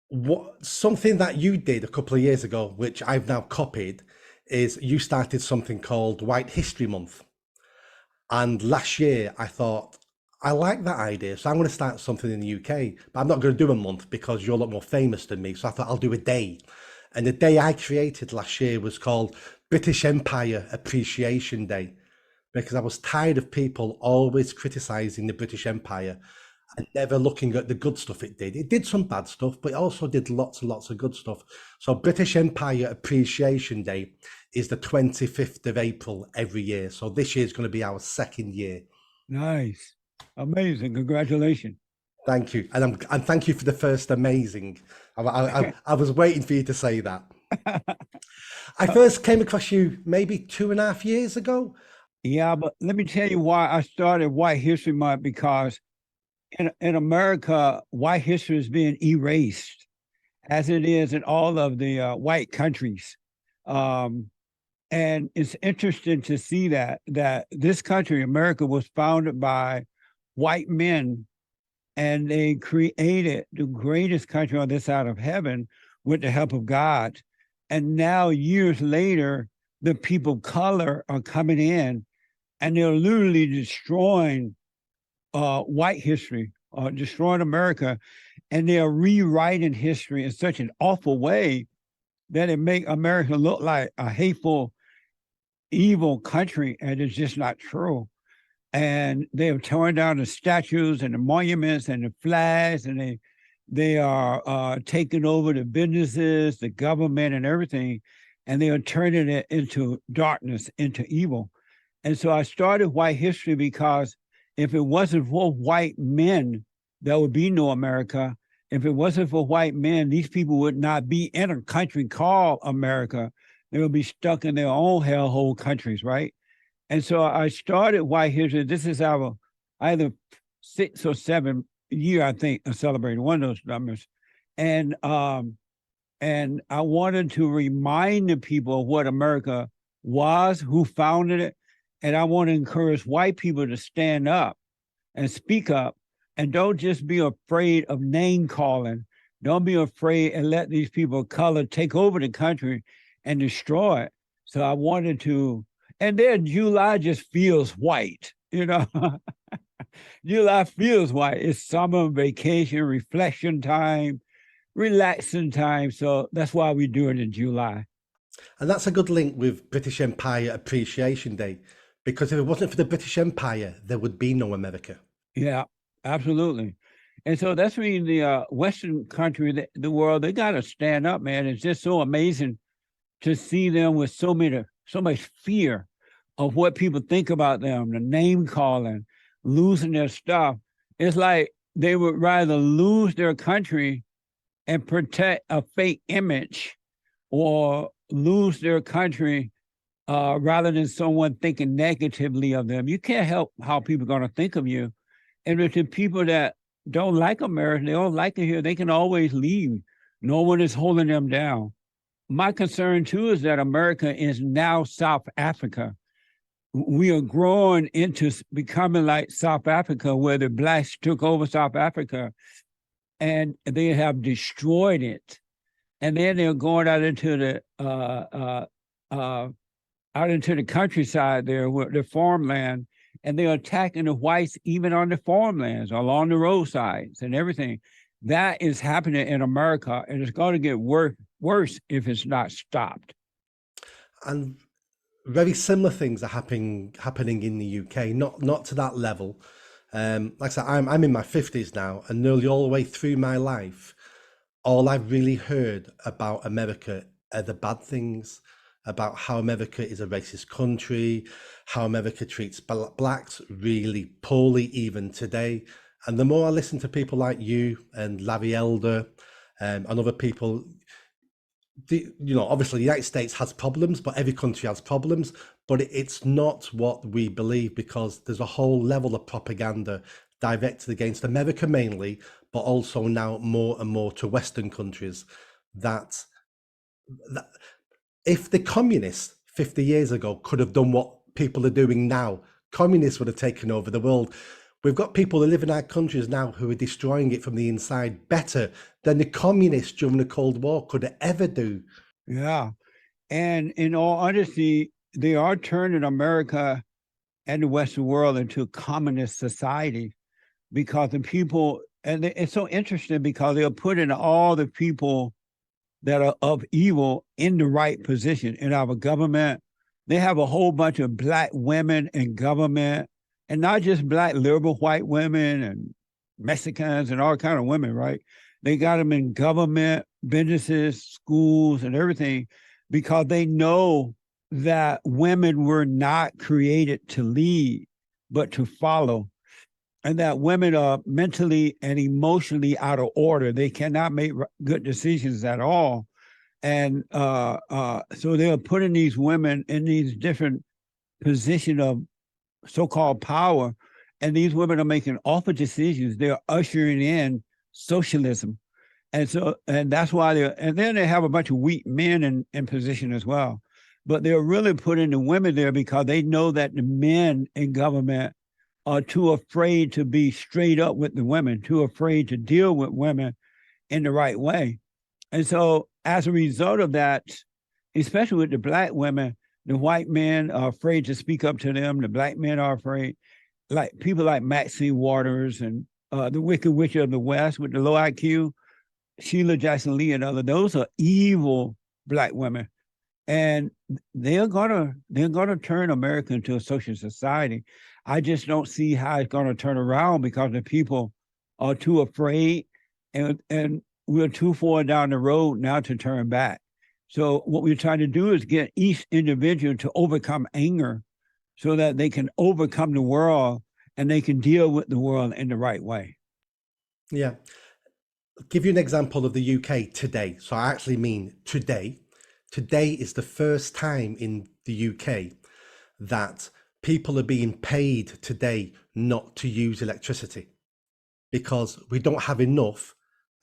What something that you did a couple of years ago, which I've now copied, is you started something called White History Month. And last year I thought, I like that idea, so I'm going to start something in the UK, but I'm not going to do a month because you're a lot more famous than me. So I thought I'll do a day. And the day I created last year was called British Empire Appreciation Day because I was tired of people always criticizing the British Empire and never looking at the good stuff it did. It did some bad stuff, but it also did lots and lots of good stuff. So British Empire Appreciation Day is the 25th of April every year. So this year is going to be our second year. Nice. Amazing. Congratulations. Thank you. And thank you for the first amazing. I was waiting for you to say that. I first came across you maybe 2.5 years ago. Yeah, but let me tell you why I started White History Month, because in America, white history is being erased as it is in all of the white countries. Um, and it's interesting to see that this country, America, was founded by white men, and they created the greatest country on this side of heaven with the help of God. And now, years later, the people of color are coming in, and they're literally destroying white history, destroying America, and they are rewriting history in such an awful way that it make America look like a hateful, evil country, and it's just not true. And they have torn down the statues and the monuments and the flags, and they are taking over the businesses, the government, and everything, and they are turning it into darkness, into evil. And so I started White History because if it wasn't for white men, there would be no America. If it wasn't for white men, these people would not be in a country called America. They would be stuck in their own hellhole countries, right? And so I started White History. This is our either 6 or 7 year, I think, of celebrating one of those numbers. And and I wanted to remind the people of what America was, who founded it. And I want to encourage white people to stand up and speak up, and don't just be afraid of name calling. Don't be afraid and let these people of color take over the country and destroy it. So I wanted to, and then July just feels white, you know. July feels white. It's summer, vacation, reflection time, relaxing time. So that's why we do it in July. And that's a good link with British Empire Appreciation Day, because if it wasn't for the British Empire, there would be no America. Yeah, absolutely. And so that's when the Western country, the world, they got to stand up, man. It's just so amazing to see them with so much fear of what people think about them, the name calling, losing their stuff. It's like they would rather lose their country and protect a fake image, or lose their country rather than someone thinking negatively of them. You can't help how people are going to think of you. And if the people that don't like America, they don't like it here, they can always leave. No one is holding them down. My concern too is that America is now South Africa. We are growing into becoming like South Africa, where the blacks took over South Africa and they have destroyed it. And then they're going out into the countryside there, with the farmland, and they're attacking the whites even on the farmlands, along the roadsides and everything. That is happening in America, and it's going to get worse if it's not stopped. And very similar things are happening in the UK, not to that level. Like I said, I'm in my 50s now, and nearly all the way through my life, all I've really heard about America are the bad things, about how America is a racist country, how America treats blacks really poorly even today. And the more I listen to people like you and Larry Elder, and other people, obviously the United States has problems, but every country has problems, but it's not what we believe, because there's a whole level of propaganda directed against America mainly, but also now more and more to Western countries, that, that if the communists 50 years ago could have done what people are doing now, communists would have taken over the world. We've got people who live in our countries now who are destroying it from the inside better than the communists during the Cold War could ever do. Yeah. And in all honesty, they are turning America and the Western world into a communist society because the people, and it's so interesting because they're putting all the people that are of evil in the right position in our government. They have a whole bunch of Black women in government, and not just Black liberal white women and Mexicans and all kind of women, right? They got them in government, businesses, schools, and everything because they know that women were not created to lead, but to follow, and that women are mentally and emotionally out of order. They cannot make good decisions at all. And so they're putting these women in these different positions of so-called power, and these women are making awful decisions. They're ushering in socialism. And that's why and then they have a bunch of weak men in position as well. But they're really putting the women there because they know that the men in government are too afraid to be straight up with the women, too afraid to deal with women in the right way. And so as a result of that, especially with the Black women, the white men are afraid to speak up to them. The Black men are afraid. Like people like Maxine Waters and the Wicked Witch of the West with the low IQ, Sheila Jackson Lee and others, those are evil Black women. And they're gonna turn America into a social society. I just don't see how it's gonna turn around because the people are too afraid, and we're too far down the road now to turn back. So what we're trying to do is get each individual to overcome anger so that they can overcome the world and they can deal with the world in the right way. Yeah. I'll give you an example of the UK today. So I actually mean today. Today is the first time in the UK that people are being paid today not to use electricity because we don't have enough.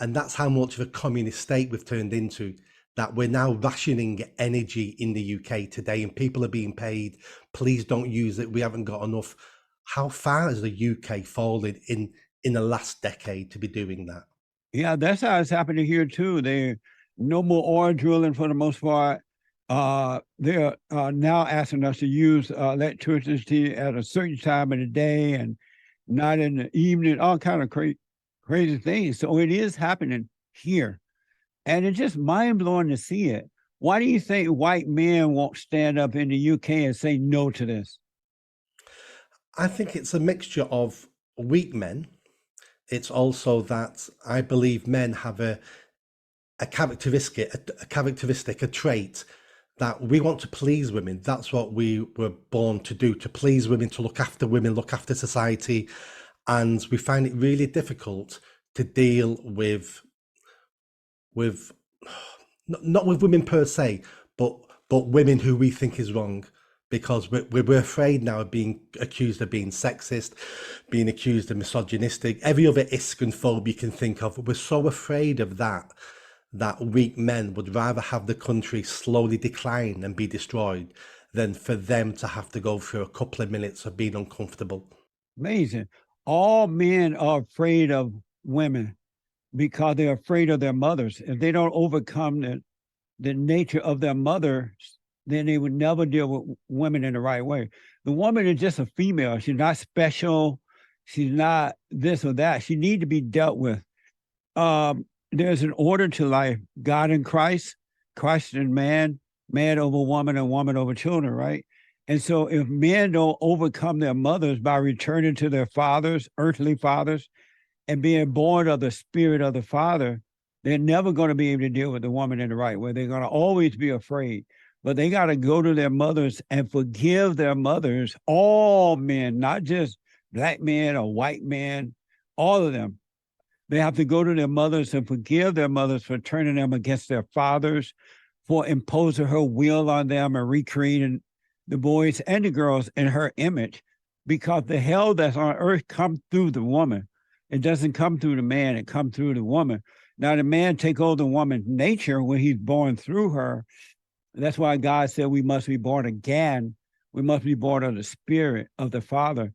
And that's how much of a communist state we've turned into, that we're now rationing energy in the UK today and people are being paid, please don't use it, we haven't got enough. How far has the UK fallen in the last decade to be doing that? Yeah, that's how it's happening here too. They no more oil drilling for the most part. They're now asking us to use electricity at a certain time of the day and not in the evening. All kind of crazy things. So it is happening here, and it's just mind blowing to see it. Why do you think white men won't stand up in the UK and say no to this? I think it's a mixture of weak men. It's also that I believe men have a characteristic, a trait that we want to please women. That's what we were born to do, to please women, to look after women, look after society. And we find it really difficult to deal with not with women per se, but women who we think is wrong, because we're afraid now of being accused of being sexist, being accused of misogynistic, every other isk and phobe you can think of. We're so afraid of that weak men would rather have the country slowly decline and be destroyed than for them to have to go through a couple of minutes of being uncomfortable. Amazing. All men are afraid of women because they're afraid of their mothers. If they don't overcome the nature of their mothers, then they would never deal with women in the right way. The woman is just a female. She's not special. She's not this or that. She needs to be dealt with. There's an order to life. God in Christ, Christ and man, man over woman and woman over children, right? And so if men don't overcome their mothers by returning to their fathers, earthly fathers, and being born of the spirit of the father, they're never going to be able to deal with the woman in the right way. They're going to always be afraid. But they got to go to their mothers and forgive their mothers, all men, not just Black men or white men, all of them. They have to go to their mothers and forgive their mothers for turning them against their fathers, for imposing her will on them and recreating the boys and the girls in her image, because the hell that's on earth comes through the woman. It doesn't come through the man, it comes through the woman. Now, the man take over the woman's nature when he's born through her. That's why God said we must be born again. We must be born of the spirit of the Father.